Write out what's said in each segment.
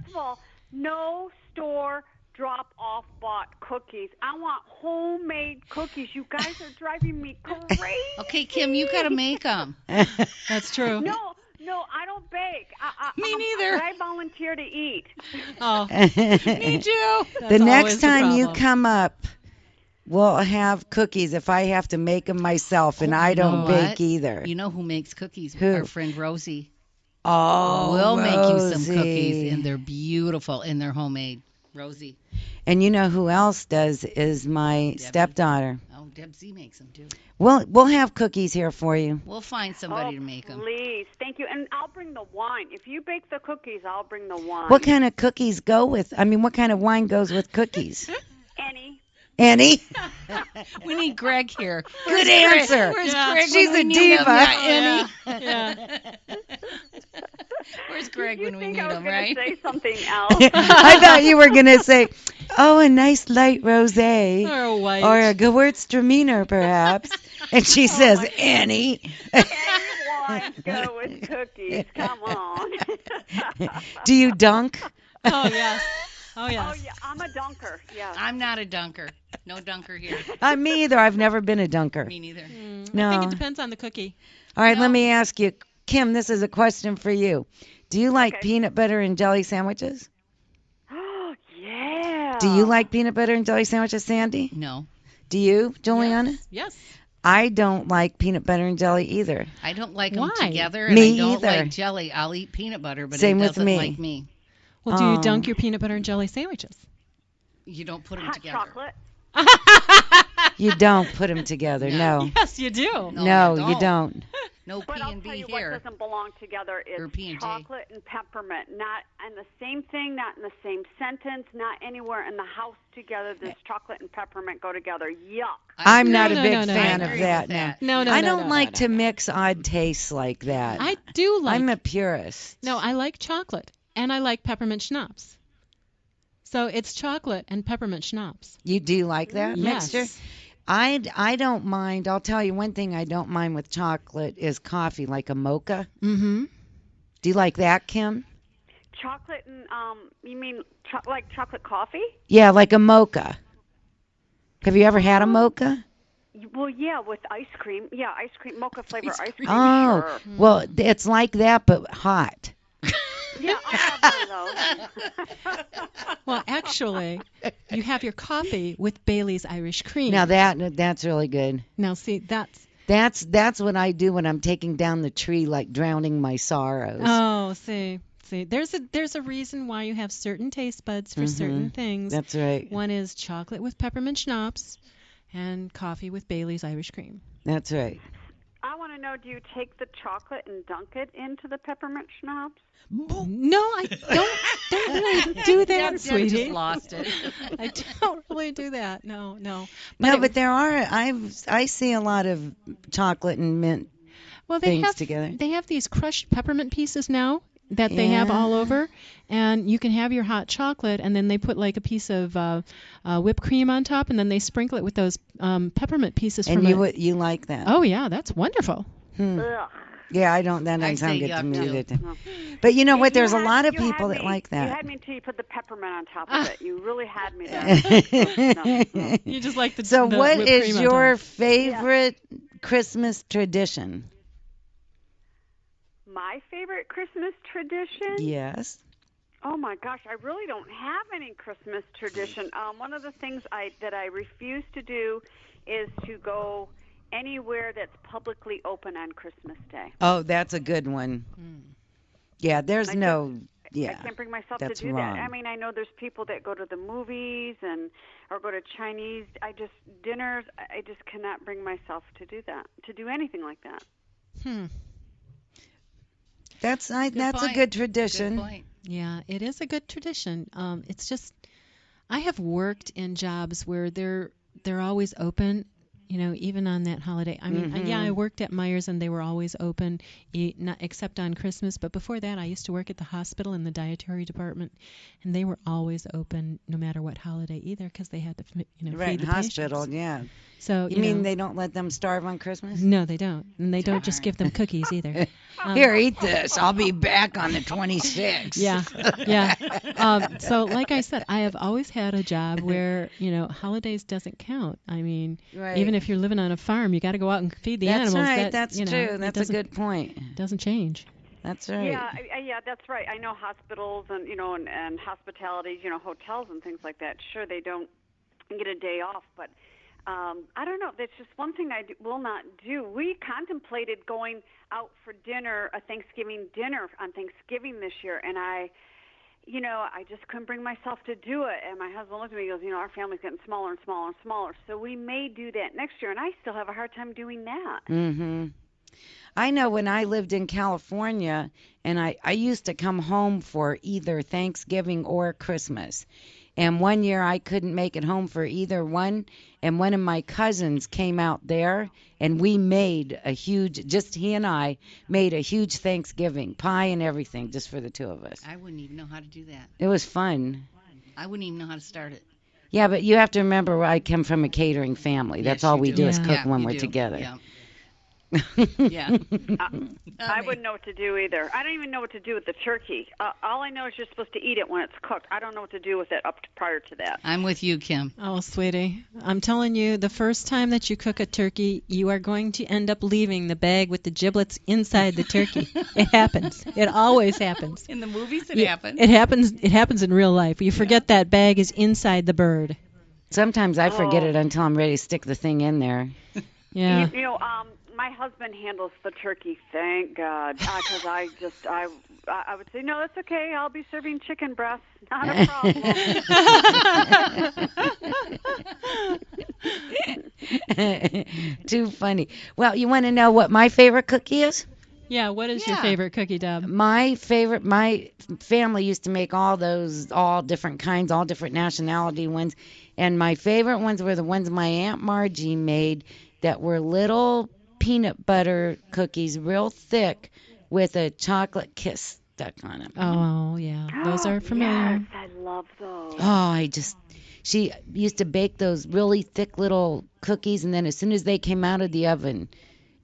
of all, no store drop-off bought cookies. I want homemade cookies. You guys are driving me crazy. Okay, Kim, you got to make them. That's true. No, I don't bake. Me neither. But I volunteer to eat. Oh, Me too. that's The next always time you problem. come up, we'll have cookies if I have to make them myself, and I You know don't bake what? either. You know who makes cookies? Who? Our friend Rosie. Oh, We'll make you some Rosie. cookies, and they're beautiful, and they're homemade. Rosie. And you know who else does is my Debbie. stepdaughter. Oh, Deb Z makes them too. We'll have cookies here for you. We'll find somebody to make them. Please, thank you. And I'll bring the wine. If you bake the cookies, I'll bring the wine. What kind of cookies go with? I mean, what kind of wine goes with cookies? Any? Annie? We need Greg here. Good answer. Where's Yeah. Greg? She's when a we need him? diva. Yeah, Annie. Yeah. Where's Greg You when we think need I was him, gonna right? say something else? I thought you were going to say, oh, a nice light rosé. Or white. Or a Gewürztraminer, perhaps. And she says, Annie. Any wines go with cookies. Come on. Do you dunk? Oh, yes. Oh, yes. Oh yeah, I'm a dunker. Yeah. I'm not a dunker. No dunker here. Me either. I've never been a dunker. Me neither. No. I think it depends on the cookie. All right, No. let me ask you, Kim, this is a question for you. Do you like Okay. peanut butter and jelly sandwiches? Yeah. Do you like peanut butter and jelly sandwiches, Sandy? No, Do you, Juliana? Yes. I don't like peanut butter and jelly either. I don't like them Why? together, and Me I don't either. like jelly. I'll eat peanut butter, but Same it with doesn't me. like me. Well, do you Oh. dunk your peanut butter and jelly sandwiches? You don't put them Hot together. chocolate? You don't put them together. No. Yes, you do. No, No, you don't. No But I'll P&B tell you here. what doesn't belong together Or is P&J. chocolate and peppermint. Not in the same thing, not in the same sentence, not anywhere in the house together. Does chocolate and peppermint go together? Yuck. I'm not No, a no, big no, no, fan no. of I agree that. with No. that. No, I no, don't no, like no, to no. mix odd tastes like that. I do like. I'm a purist. No, I like chocolate, and I like peppermint schnapps. So it's chocolate and peppermint schnapps. You do like that Yes. mixture? I don't mind. I'll tell you one thing I don't mind with chocolate is coffee, like a mocha. Mm-hmm. Do you like that, Kim? Chocolate and you mean like chocolate coffee? Yeah, like a mocha. Have you ever had a mocha? Well, yeah, with ice cream. Yeah, ice cream, mocha flavor ice cream. Oh, Sure. well, it's like that, but hot. Yeah, I'll have one of those. Well, actually, you have your coffee with Bailey's Irish cream. Now that's really good. Now, see, that's. That's what I do when I'm taking down the tree, like drowning my sorrows. Oh, see. There's a reason why you have certain taste buds for certain things. That's right. One is chocolate with peppermint schnapps, and coffee with Bailey's Irish cream. That's right. I want to know, do you take the chocolate and dunk it into the peppermint schnapps? No, I don't really do that, Deb sweetie. just lost it. I don't really do that. No. No, it- but there are. I see a lot of chocolate and mint Well, they things have together. they have these crushed peppermint pieces now that they have all Yeah. over, and you can have your hot chocolate, and then they put like a piece of whipped cream on top, and then they sprinkle it with those peppermint pieces And from you it. you like that? Oh yeah, that's wonderful. Ugh. Yeah, I don't. That I doesn't sound say good to yuck, me too. either. But you know what? There's a You lot of had- you people had that me- like You that. had me until you put the peppermint on top of it. You really had me there. No. You just like the So, the what whipped is cream on your top. favorite Christmas tradition? My favorite Christmas tradition? Yes. Oh my gosh, I really don't have any Christmas tradition. One of the things that I refuse to do is to go anywhere that's publicly open on Christmas Day. Oh, that's a good one. Yeah, there's I no. I Yeah. can't bring myself that's to do wrong. that. I mean, I know there's people that go to the movies or go to Chinese. Dinners. I just cannot bring myself to do that. To do anything like that. That's a point. good tradition. Good point. Yeah, it is a good tradition. It's just I have worked in jobs where they're always open, even on that holiday. I mean, yeah, I worked at Myers and they were always open, not except on Christmas. But before that, I used to work at the hospital in the dietary department, and they were always open no matter what holiday either, because they had to, Right, feed the hospital, patients. yeah. So You mean they don't let them starve on Christmas? No, they don't, and they don't just give them cookies either. Here, eat this. I'll be back on the 26th. Yeah. So, like I said, I have always had a job where holidays doesn't count. I mean, Right. even if you're living on a farm, you got to go out and feed the That's animals. right. That's true. That's a good point. Doesn't change. That's right. Yeah, that's right. I know hospitals and and hospitality, hotels and things like that. Sure, they don't get a day off, but I don't know. That's just one thing I will not do. We contemplated going out for dinner, a Thanksgiving dinner on Thanksgiving this year, and I just couldn't bring myself to do it. And my husband looked at me and goes, our family's getting smaller and smaller and smaller. So we may do that next year, and I still have a hard time doing that. Mm-hmm. I know when I lived in California, and I used to come home for either Thanksgiving or Christmas. And one year I couldn't make it home for either one, and one of my cousins came out there, and we made he and I made a huge Thanksgiving pie and everything just for the two of us. I wouldn't even know how to do that. It was fun. I wouldn't even know how to start it. Yeah, but you have to remember I come from a catering family. That's all we do is cook when we're together. Yeah. Yeah. I wouldn't know what to do either. I don't even know what to do with the turkey. All I know is you're supposed to eat it when it's cooked. I don't know what to do with it prior to that. I'm with you, Kim. Oh, sweetie. I'm telling you, the first time that you cook a turkey, you are going to end up leaving the bag with the giblets inside the turkey. It happens. It always happens. In the movies, it happens. It happens. It happens in real life. You forget that bag is inside the bird. Sometimes I forget it until I'm ready to stick the thing in there. Yeah. My husband handles the turkey, thank God, because I would say, no, that's okay. I'll be serving chicken breasts. Not a problem. Too funny. Well, you want to know what my favorite cookie is? Yeah, what is your favorite cookie, Deb? My family used to make all different kinds, all different nationality ones. And my favorite ones were the ones my Aunt Margie made that were little peanut butter cookies, real thick, with a chocolate kiss stuck on them. Oh, yeah. Those are familiar. Yes, I love those. Oh, she used to bake those really thick little cookies, and then as soon as they came out of the oven,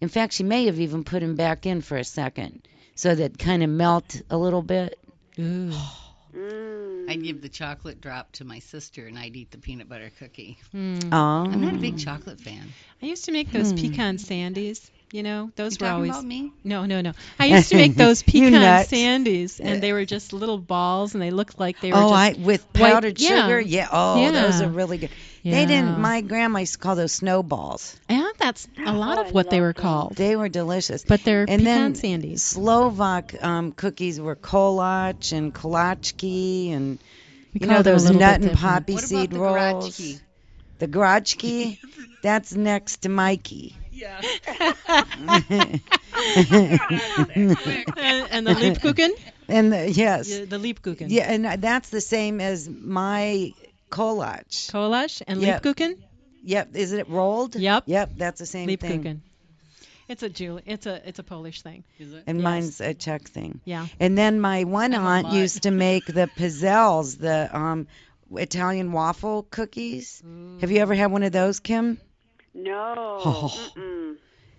in fact, she may have even put them back in for a second so that kind of melt a little bit. Ooh. I'd give the chocolate drop to my sister, and I'd eat the peanut butter cookie. Oh. I'm not a big chocolate fan. I used to make those pecan sandies. Those were always. About me? No. I used to make those pecan sandies, and they were just little balls, and they looked like they were with powdered sugar. Yeah. Those are really good. Yeah. They didn't. My grandma used to call those snowballs. Yeah, that's a lot of what they were called. They were delicious. But they're pecan then sandies. Slovak cookies were kolach and kolački, and those nut and poppy what seed about the rolls. garachki? The garachki, that's next to Mikey. Yeah. and the Liebkuchen? And yes. The Liebkuchen. Yeah, and that's the same as my kolach. Kolach and Liebkuchen? Yep. Is it rolled? Yep. Yep, that's the same Liebkuchen. thing. It's a Polish thing. Is it? And mine's a Czech thing. Yeah. And then my one aunt mutt. used to make the pizzelles, the Italian waffle cookies. Have you ever had one of those, Kim? No. Oh.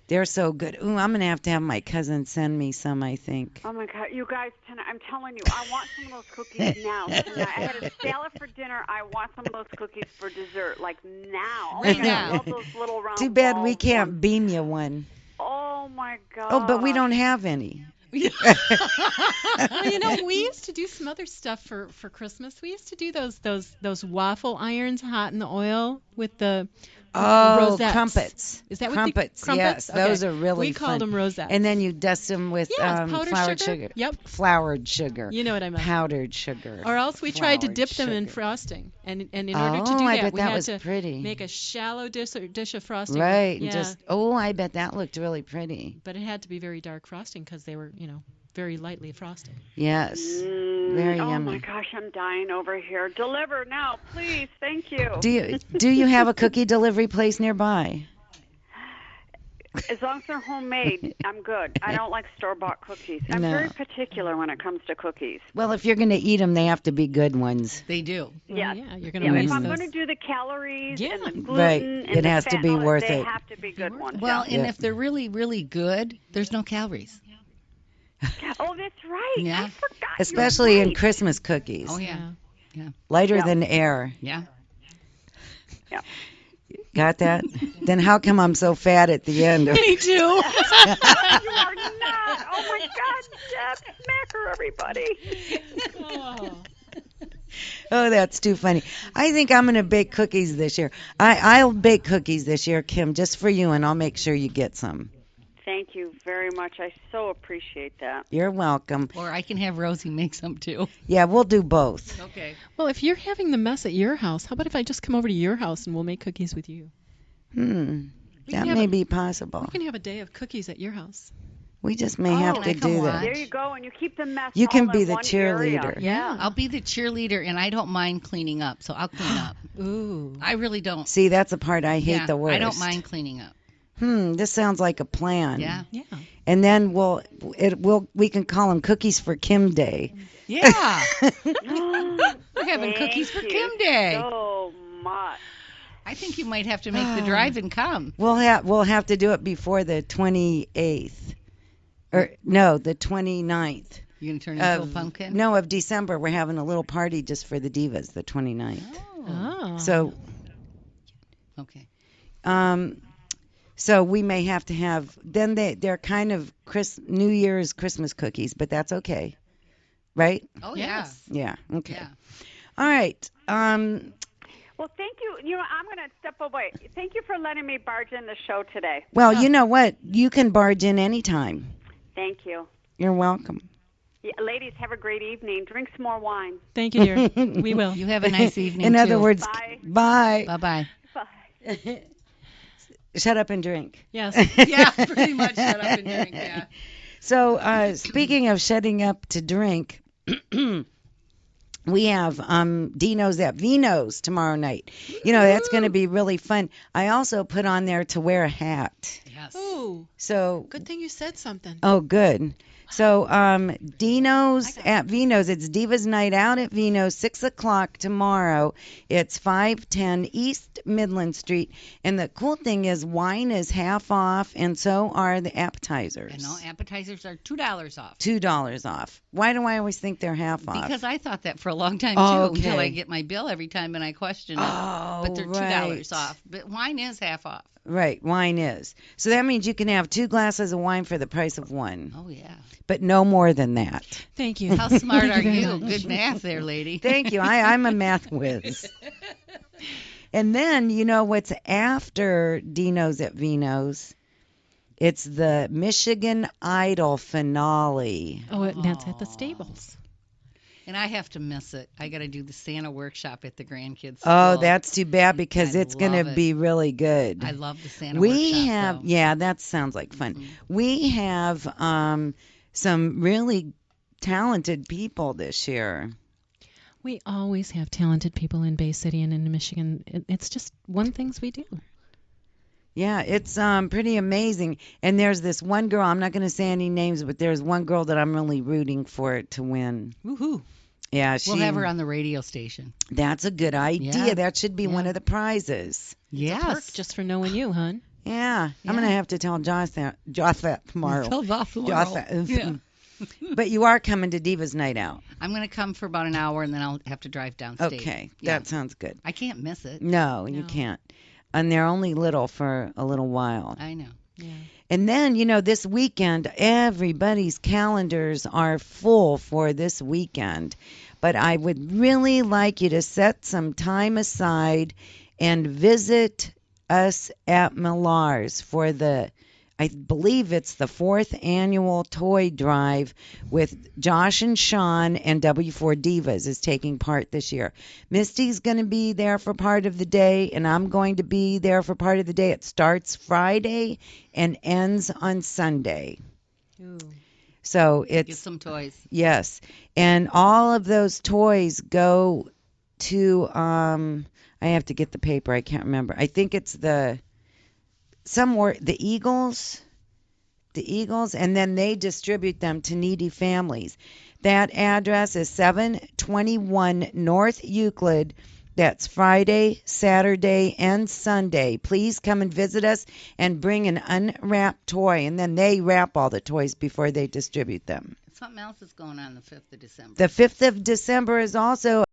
They're so good. Ooh, I'm going to have my cousin send me some, I think. Oh, my God. You guys, tonight, I'm telling you, I want some of those cookies now. Tonight. I had a salad for dinner. I want some of those cookies for dessert, like now. Right I now. love those little round Too bad we balls can't ones. beam you one. Oh, my God. Oh, but we don't have any. Well, we used to do some other stuff for Christmas. We used to do those waffle irons hot in the oil with the rosettes. Crumpets. Is that what crumpets? Crumpets? Yes, those are really We fun. called them rosettes. And then you dust them with powdered flowered sugar. Yep. Floured sugar. You know what I meant. Powdered sugar. Or else we tried to Floured dip them in sugar. frosting, and in order to do I that, bet we that had was to pretty. make a shallow dish of frosting. Right. Yeah. I bet that looked really pretty. But it had to be very dark frosting because they were, very lightly frosted. Yes. Very oh yummy. my gosh, I'm dying over here. Deliver now, please. Thank you. Do you have a cookie delivery place nearby? As long as they're homemade, I'm good. I don't like store-bought cookies. I'm very particular when it comes to cookies. Well, if you're going to eat them, they have to be good ones. They do. Well, Yeah. yeah, you're going to Yeah, waste if I'm those. going to do the calories Yeah. and the gluten Right. and It the has fat, to be and all that, worth they it. have to be good ones. Well, yeah. and if they're really, really good, there's no calories. Oh, that's right. Yeah. I forgot. Especially You're in right. Christmas cookies. Oh, yeah. Lighter Yeah. than air. Yeah. Yeah. Got that? Then how come I'm so fat at the end? Me too. You are not. Oh my God, Deb, smack her, everybody. Oh, that's too funny. I think I'm going to bake cookies this year. I'll bake cookies this year, Kim, just for you, and I'll make sure you get some. Thank you very much. I so appreciate that. You're welcome. Or I can have Rosie make some too. Yeah, we'll do both. Okay. Well, if you're having the mess at your house, how about if I just come over to your house and we'll make cookies with you? That may be possible. We can have a day of cookies at your house. We just may have can to I come do watch? that. There you go, and you keep the mess. You can all be in the one area. cheerleader. Yeah. I'll be the cheerleader, and I don't mind cleaning up, so I'll clean up. Ooh. I really don't. See, that's the part I hate Yeah, the worst. I don't mind cleaning up. This sounds like a plan. Yeah. Yeah. And then we can call them Cookies for Kim Day. Yeah. We're having cookies for Thank Kim you Day. so much. I think you might have to make the drive and come. We'll have to do it before the 28th. Or no, the 29th. You gonna turn into a pumpkin? No, of December. We're having a little party just for the divas, the 29th. Oh. So Okay. So we may have to have. Then they're kind of New Year's Christmas cookies, but that's okay, right? Oh Yes. Yeah. Okay. Yeah. All right. Well, thank you. You know, I'm going to step away. Thank you for letting me barge in the show today. Well, you know what? You can barge in anytime. Thank you. You're welcome. Yeah, ladies, have a great evening. Drink some more wine. Thank you, dear. We will. You have a nice evening. In too. other words, Bye. bye. Bye bye. Bye. Shut up and drink. Yes. Yeah, pretty much. Shut up and drink. Yeah. So, speaking of shutting up to drink, we have Dino's at Vino's tomorrow night. You know, that's going to be really fun. I also put on there to wear a hat. Yes. Ooh. So, Good thing you said something. oh, good. So, Dino's at Vino's. It's Divas Night Out at Vino's, 6 o'clock tomorrow. It's 510 East Midland Street. And the cool thing is wine is half off, and so are the appetizers. And all appetizers are $2 off. $2 off. Why do I always think they're half off? Because I thought that for a long time Oh, too, until okay. I get my bill every time and I question it. Oh, But they're $2 right. off. But wine is half off. Right, wine is. So that means you can have 2 glasses of wine for the price of one, Oh yeah. but no more than that. Thank you. How smart Thank are very you? much. Good math there, lady. Thank you. I'm a math whiz. And then, you know what's after Dino's at Vino's? It's the Michigan Idol finale. Oh, that's at the stables. And I have to miss it. I got to do the Santa workshop at the grandkids' Oh, school. that's too bad because I it's going love to it. be really good. I love the Santa We workshop. have, though. yeah, that sounds like fun. Mhm. We have some really talented people this year. We always have talented people in Bay City and in Michigan. It's just one of the things we do. Yeah, it's pretty amazing. And there's this one girl, I'm not going to say any names, but there's one girl that I'm really rooting for it to win. Woohoo. Yeah, We'll have her on the radio station. That's a good idea. Yeah. That should be one of the prizes. Yes. Perk just for knowing you, hon. Yeah, I'm Yeah. going to have to tell Josh that tomorrow. Tell Boss tomorrow. Josh that. Yeah. But you are coming to Divas Night Out. I'm going to come for about an hour and then I'll have to drive downstate. Okay, Yeah. that sounds good. I can't miss it. No, you No. can't. And they're only little for a little while. I know. Yeah. And then, you know, this weekend, everybody's calendars are full for this weekend. But I would really like you to set some time aside and visit us at Millar's for I believe it's the 4th annual toy drive with Josh and Sean, and W4 Divas is taking part this year. Misty's going to be there for part of the day, and I'm going to be there for part of the day. It starts Friday and ends on Sunday. Ooh. So Get it's, some toys. yes. And all of those toys go to, I have to get the paper. I can't remember. I think it's the the Eagles, and then they distribute them to needy families. That address is 721 North Euclid. That's Friday, Saturday, and Sunday. Please come and visit us and bring an unwrapped toy, and then they wrap all the toys before they distribute them. Something else is going on the 5th of December. The 5th of December is also